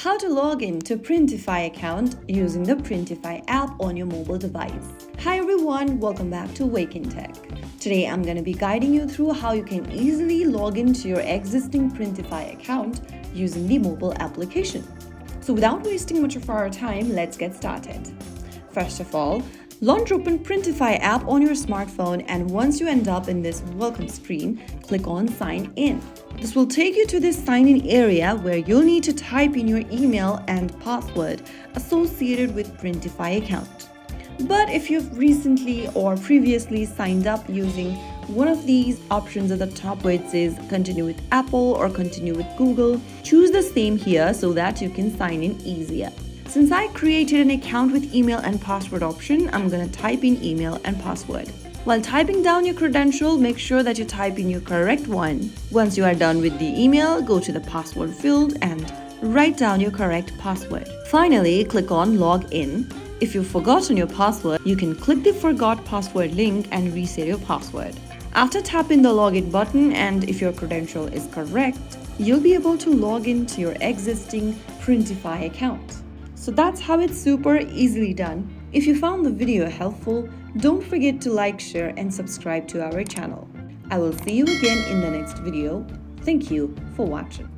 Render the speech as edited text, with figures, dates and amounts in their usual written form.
How to log in to Printify account using the Printify app on your mobile device. Hi everyone, welcome back to Wake&Tech. Today I'm going to be guiding you through how you can easily log into your existing Printify account using the mobile application. So without wasting much of our time, let's get started. First of all, launch open Printify app on your smartphone, and once you end up in this welcome screen, click on Sign In. This will take you to this sign-in area where you'll need to type in your email and password associated with Printify account. But if you've recently or previously signed up using one of these options at the top where it says continue with Apple or continue with Google, choose the same here so that you can sign in easier. Since I created an account with email and password option, I'm going to type in email and password. While typing down your credential, make sure that you type in your correct one. Once you are done with the email, go to the password field and write down your correct password. Finally, click on Log In. If you've forgotten your password, you can click the Forgot Password link and reset your password. After tapping the Login button, and if your credential is correct, you'll be able to log into your existing Printify account. So that's how it's super easily done. If you found the video helpful, don't forget to like, share, and subscribe to our channel. I will see you again in the next video. Thank you for watching.